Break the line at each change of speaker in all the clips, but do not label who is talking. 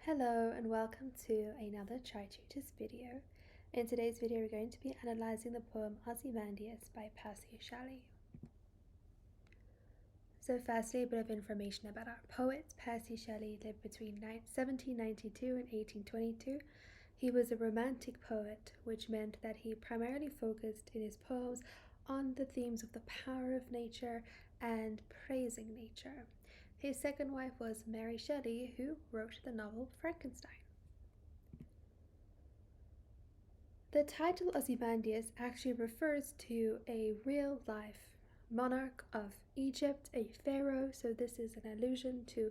Hello and welcome to another Tri-tutors video. In today's video we're going to be analysing the poem Ozymandias by Shelley. So firstly, a bit of information about our poet. Percy Shelley lived between 1792 and 1822. He was a romantic poet, which meant that he primarily focused in his poems on the themes of the power of nature and praising nature. His second wife was Mary Shelley, who wrote the novel Frankenstein. The title Ozymandias actually refers to a real-life monarch of Egypt, a pharaoh. So this is an allusion to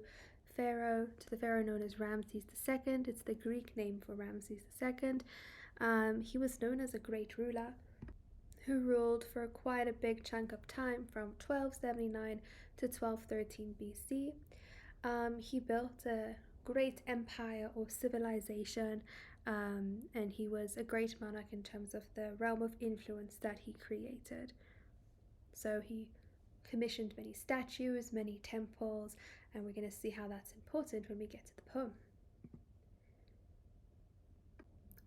the pharaoh known as Ramses II. It's the Greek name for Ramses II. He was known as a great ruler who ruled for quite a big chunk of time from 1279 to 1213 BC. He built a great empire or civilization, and he was a great monarch in terms of the realm of influence that he created. So he commissioned many statues, many temples, and we're going to see how that's important when we get to the poem.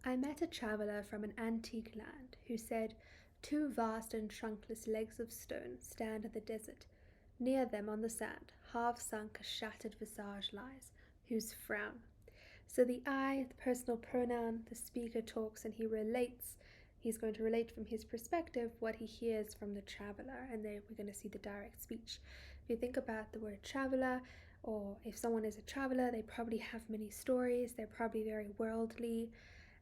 I met a traveller from an antique land who said, "Two vast and trunkless legs of stone stand in the desert. Near them on the sand, half sunk, a shattered visage lies, whose frown." So the I, the personal pronoun, the speaker talks and he relates. He's going to relate from his perspective what he hears from the traveller, and then we're going to see the direct speech. If you think about the word traveller, or if someone is a traveller, they probably have many stories, they're probably very worldly,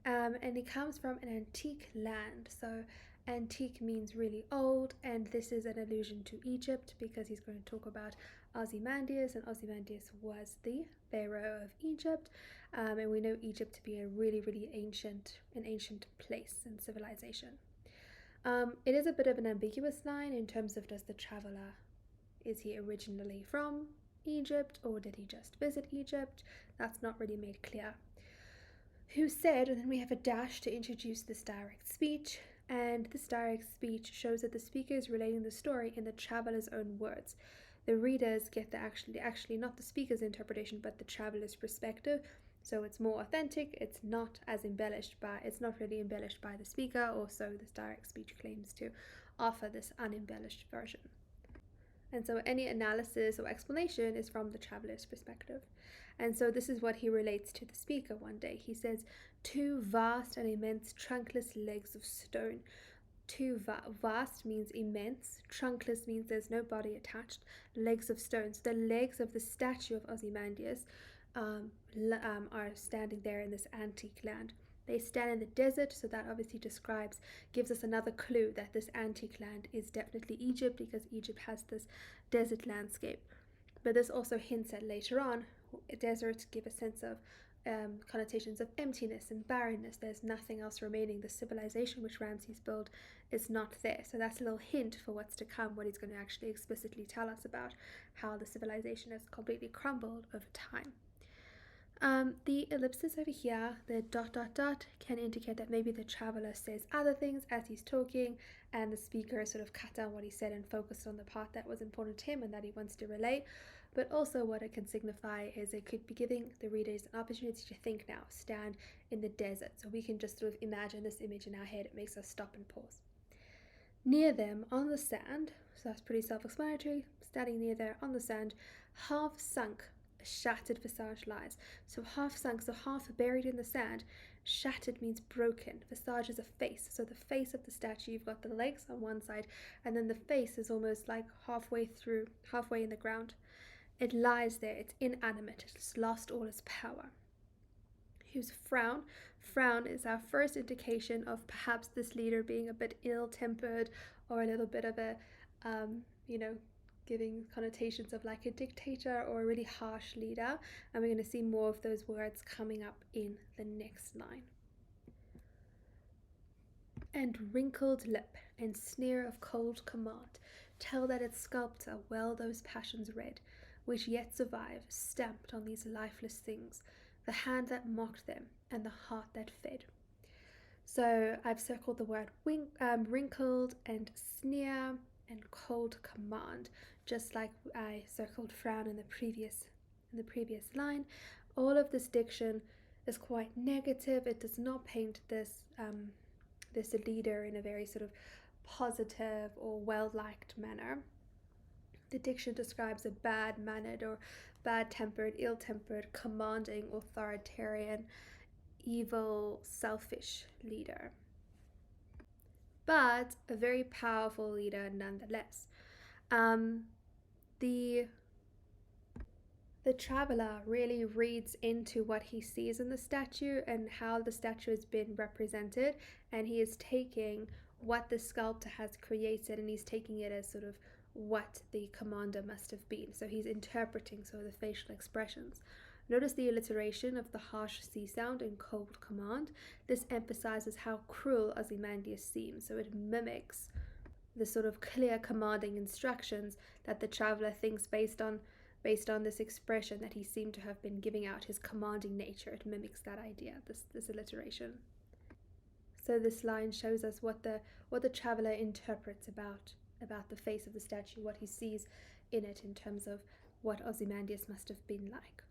and it comes from an antique land. So antique means really old, and this is an allusion to Egypt because he's going to talk about Ozymandias, and Ozymandias was the pharaoh of Egypt, and we know Egypt to be a really ancient place and civilization. It is a bit of an ambiguous line in terms of, does the traveller, is he originally from Egypt or did he just visit Egypt? That's not really made clear. Who said, and then we have a dash to introduce this direct speech, and this direct speech shows that the speaker is relating the story in the traveller's own words. The readers get the actually not the speaker's interpretation but the traveller's perspective, so it's more authentic. It's not really embellished by the speaker, or so this direct speech claims to offer this unembellished version. And so any analysis or explanation is from the traveller's perspective. And so this is what he relates to the speaker one day. He says, "Two vast and immense trunkless legs of stone." Vast means immense, trunkless means there's no body attached, legs of stone. So the legs of the statue of Ozymandias are standing there in this antique land. They stand in the desert, so that obviously gives us another clue that this antique land is definitely Egypt, because Egypt has this desert landscape. But this also hints at later on, deserts give a sense of connotations of emptiness and barrenness. There's nothing else remaining. The civilization which Ramses built is not there. So that's a little hint for what's to come, what he's going to actually explicitly tell us about how the civilization has completely crumbled over time. The ellipsis over here, the ... can indicate that maybe the traveller says other things as he's talking, and the speaker sort of cut down what he said and focused on the part that was important to him and that he wants to relate. But also what it can signify is it could be giving the readers an opportunity to think now, stand in the desert. So we can just sort of imagine this image in our head. It makes us stop and pause. Near them on the sand, so that's pretty self-explanatory, standing near there on the sand, half sunk, shattered visage lies. So half sunk, so half buried in the sand. Shattered means broken. Visage is a face. So the face of the statue, you've got the legs on one side, and then the face is almost like halfway in the ground. It lies there, it's inanimate, it's lost all its power. Whose frown? Frown is our first indication of perhaps this leader being a bit ill-tempered, or a little bit of a, giving connotations of like a dictator or a really harsh leader. And we're going to see more of those words coming up in the next line. And wrinkled lip and sneer of cold command tell that its sculptor well those passions read, which yet survive, stamped on these lifeless things, the hand that mocked them and the heart that fed. So I've circled the word wrinkled and sneer and cold command, just like I circled frown in the previous line. All of this diction is quite negative. It does not paint this leader in a very sort of positive or well-liked manner. The diction describes a bad-mannered or bad-tempered, ill-tempered, commanding, authoritarian, evil, selfish leader. But a very powerful leader nonetheless. The traveler really reads into what he sees in the statue and how the statue has been represented, and he is taking what the sculptor has created and he's taking it as sort of what the commander must have been. So he's interpreting sort of the facial expressions. Notice the alliteration of the harsh C sound in cold command. This emphasizes how cruel Ozymandias seems, so it mimics the sort of clear commanding instructions that the traveler thinks based on this expression that he seemed to have been giving out, his commanding nature. It mimics that idea, this alliteration. So this line shows us what the traveler interprets about the face of the statue, what he sees in it in terms of what Ozymandias must have been like.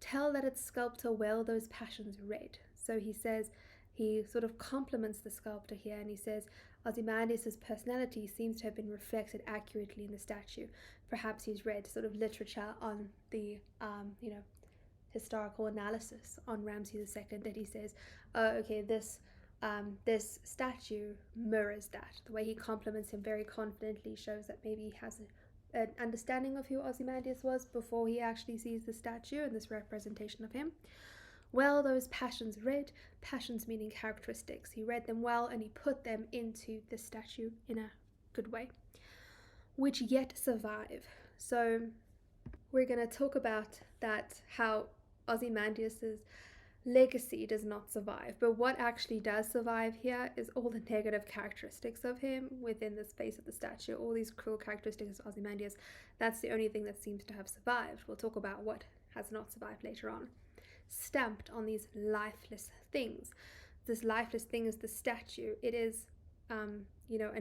Tell that its sculptor well those passions read. So he says, he sort of compliments the sculptor here, and he says Ozymandias' personality seems to have been reflected accurately in the statue. Perhaps he's read sort of literature on the historical analysis on Ramses II, that he says, oh, okay, this statue mirrors that. The way he compliments him very confidently shows that maybe he has an understanding of who Ozymandias was before he actually sees the statue and this representation of him. Well, those passions read, passions meaning characteristics. He read them well and he put them into the statue in a good way, which yet survive. So we're going to talk about that, how Ozymandias' legacy does not survive, but what actually does survive here is all the negative characteristics of him within the space of the statue, all these cruel characteristics of Ozymandias. That's the only thing that seems to have survived. We'll talk about what has not survived later on. Stamped on these lifeless things. This lifeless thing is the statue. It is, and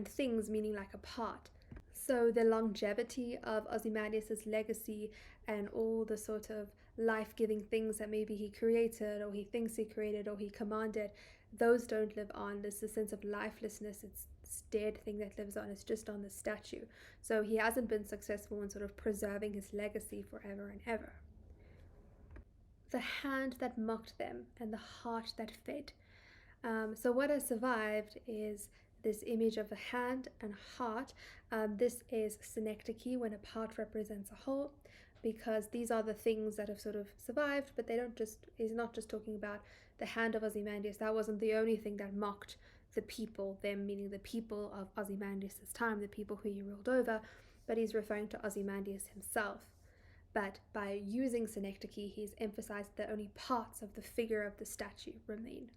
things meaning like a part. So the longevity of Ozymandias' legacy and all the sort of life-giving things that maybe he created or he thinks he created or he commanded, those don't live on. There's a sense of lifelessness. It's this dead thing that lives on. It's just on the statue. So he hasn't been successful in sort of preserving his legacy forever and ever. The hand that mocked them and the heart that fed. So what has survived is this image of a hand and heart. This is synecdoche, when a part represents a whole, because these are the things that have sort of survived, but he's not just talking about the hand of Ozymandias. That wasn't the only thing that mocked the people, them meaning the people of Ozymandias' time, the people who he ruled over, but he's referring to Ozymandias himself. But by using synecdoche, he's emphasized that only parts of the figure of the statue remain.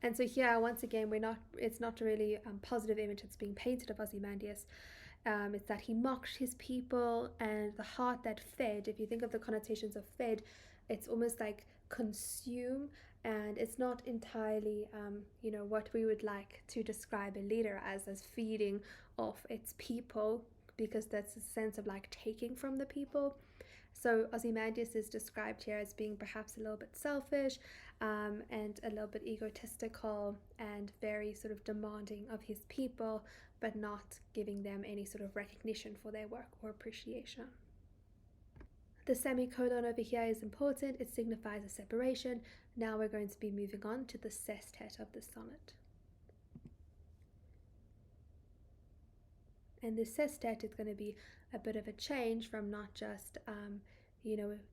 And so here, once again, it's not really a positive image that's being painted of Ozymandias. It's that he mocked his people, and the heart that fed. If you think of the connotations of fed, it's almost like consume, and it's not entirely, what we would like to describe a leader as feeding off its people, because that's a sense of like taking from the people. So Ozymandias is described here as being perhaps a little bit selfish and a little bit egotistical and very sort of demanding of his people, but not giving them any sort of recognition for their work or appreciation. The semicolon over here is important. It signifies a separation. Now we're going to be moving on to the sestet of the sonnet. And the sestet is going to be a bit of a change from not just,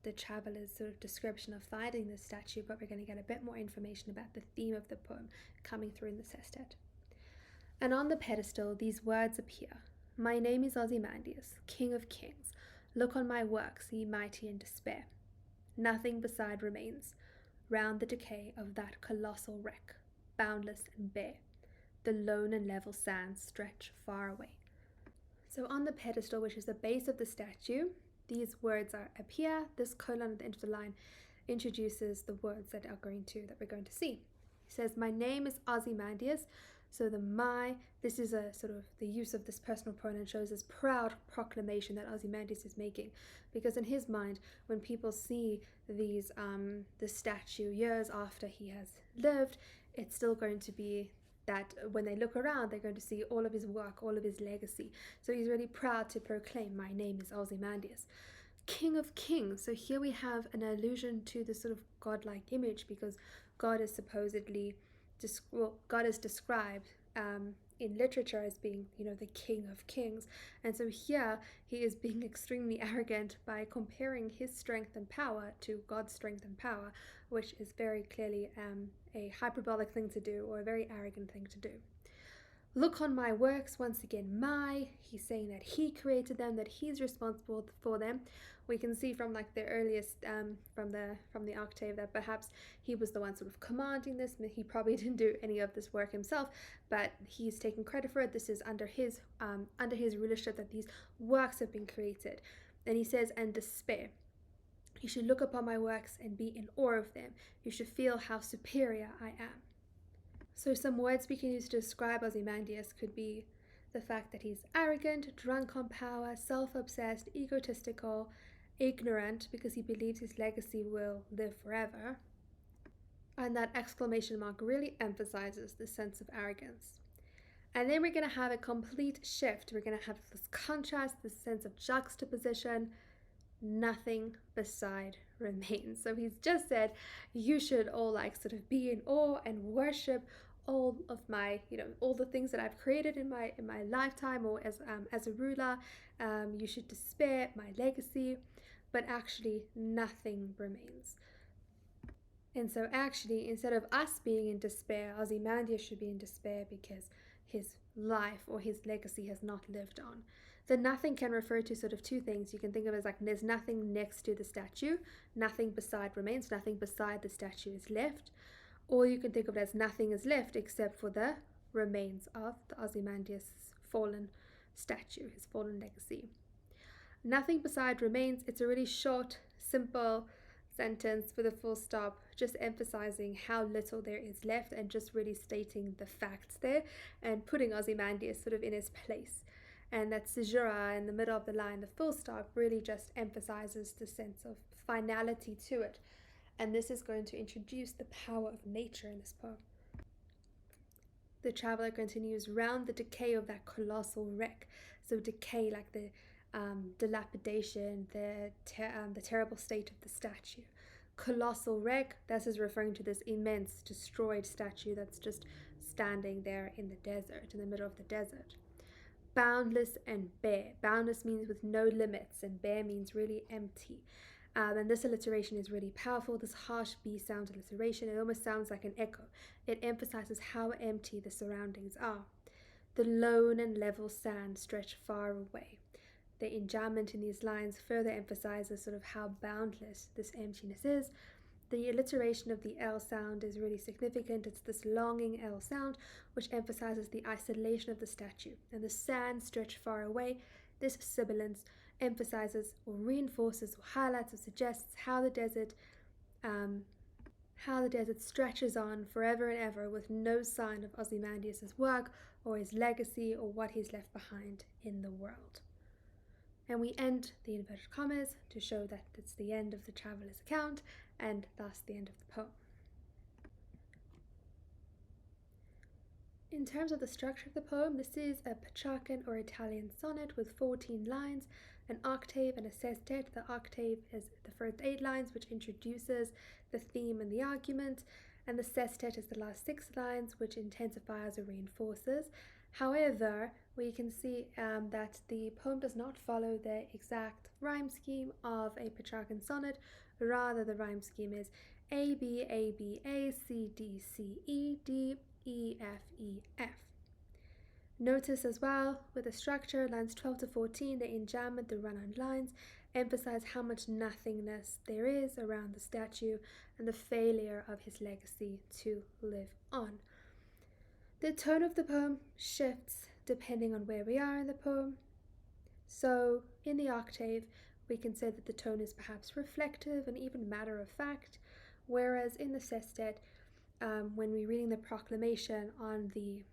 the traveler's sort of description of finding the statue, but we're going to get a bit more information about the theme of the poem coming through in the sestet. And on the pedestal, these words appear. My name is Ozymandias, king of kings. Look on my works, ye mighty in despair. Nothing beside remains, round the decay of that colossal wreck, boundless and bare. The lone and level sands stretch far away. So on the pedestal, which is the base of the statue, these words appear. This colon at the end of the line introduces the words that we're going to see. He says, my name is Ozymandias, So the my, this is a sort of the use of this personal pronoun shows this proud proclamation that Ozymandias is making, because in his mind, when people see these the statue years after he has lived, it's still going to be that when they look around, they're going to see all of his work, all of his legacy. So he's really proud to proclaim, my name is Ozymandias, King of Kings. So here we have an allusion to the sort of godlike image, because God is supposedly, God is described in literature as being, the King of Kings. And so here he is being extremely arrogant by comparing his strength and power to God's strength and power, which is very clearly a hyperbolic thing to do, or a very arrogant thing to do. Look on my works, once again, he's saying that he created them, that he's responsible for them. We can see from like the earliest from the octave that perhaps he was the one sort of commanding this. He probably didn't do any of this work himself, but he's taking credit for it. This is under his rulership that these works have been created. And he says, and despair. You should look upon my works and be in awe of them. You should feel how superior I am. So some words we can use to describe Ozymandias could be the fact that he's arrogant, drunk on power, self-obsessed, egotistical, ignorant because he believes his legacy will live forever. And that exclamation mark really emphasizes the sense of arrogance. And then we're going to have a complete shift. We're going to have this contrast, this sense of juxtaposition. Nothing beside remains. So he's just said, you should all sort of be in awe and worship all of my, all the things that I've created in my lifetime, or as a ruler. You should despair my legacy, but actually nothing remains. And so actually, instead of us being in despair, Ozymandias should be in despair because his life or his legacy has not lived on. The nothing can refer to sort of two things. You can think of it as there's nothing next to the statue, nothing beside remains, nothing beside the statue is left. Or you can think of it as nothing is left except for the remains of the Ozymandias' fallen statue, his fallen legacy. Nothing beside remains, it's a really short, simple sentence with a full stop, just emphasizing how little there is left and just really stating the facts there and putting Ozymandias sort of in his place. And that caesura in the middle of the line, the full stop, really just emphasizes the sense of finality to it. And this is going to introduce the power of nature in this poem. The traveler continues round the decay of that colossal wreck. So decay, like the dilapidation, the terrible state of the statue. Colossal wreck, this is referring to this immense destroyed statue that's just standing there in the desert, in the middle of the desert. Boundless and bare. Boundless means with no limits, and bare means really empty. And this alliteration is really powerful, this harsh B sound alliteration. It almost sounds like an echo. It emphasizes how empty the surroundings are. The lone and level sand stretch far away. The enjambment in these lines further emphasizes sort of how boundless this emptiness is. The alliteration of the L sound is really significant. It's this longing L sound which emphasizes the isolation of the statue. And the sand stretch far away, this sibilance emphasizes or reinforces or highlights or suggests how the desert stretches on forever and ever with no sign of Ozymandias' work or his legacy or what he's left behind in the world. And we end the inverted commas to show that it's the end of the traveler's account and thus the end of the poem. In terms of the structure of the poem, this is a Petrarchan or Italian sonnet with 14 lines, an octave and a sestet. The octave is the first 8 lines, which introduces the theme and the argument, and the sestet is the last 6 lines, which intensifies or reinforces. However, we can see that the poem does not follow the exact rhyme scheme of a Petrarchan sonnet. Rather, the rhyme scheme is A, B, A, B, A, C, D, C, E, D, E, F, E, F. Notice as well, with the structure, lines 12 to 14, the enjambment, the run-on lines, emphasize how much nothingness there is around the statue and the failure of his legacy to live on. The tone of the poem shifts depending on where we are in the poem. So, in the octave, we can say that the tone is perhaps reflective and even matter-of-fact, whereas in the sestet, when we're reading the proclamation on the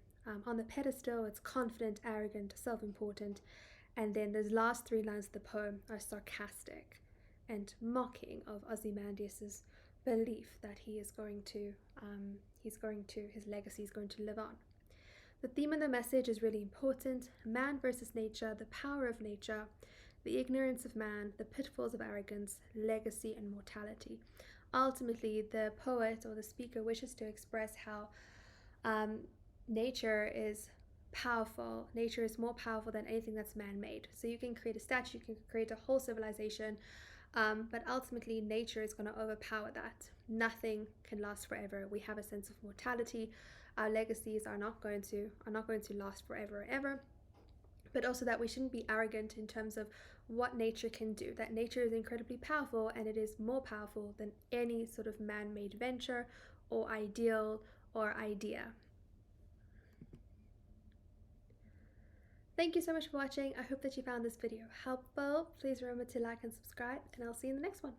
on the pedestal, it's confident, arrogant, self-important. And then those last 3 lines of the poem are sarcastic and mocking of Ozymandias's belief that his legacy is going to live on. The theme and the message is really important. Man versus nature, the power of nature, the ignorance of man, the pitfalls of arrogance, legacy, and mortality. Ultimately, the poet or the speaker wishes to express how nature is powerful. Nature is more powerful than anything that's man-made. So you can create a statue, you can create a whole civilization, but ultimately nature is going to overpower that. Nothing can last forever. We have a sense of mortality. Our legacies are not going to last forever or ever. But also that we shouldn't be arrogant in terms of what nature can do. That nature is incredibly powerful, and it is more powerful than any sort of man-made venture or ideal or idea. Thank you so much for watching. I hope that you found this video helpful. Please remember to like and subscribe, and I'll see you in the next one.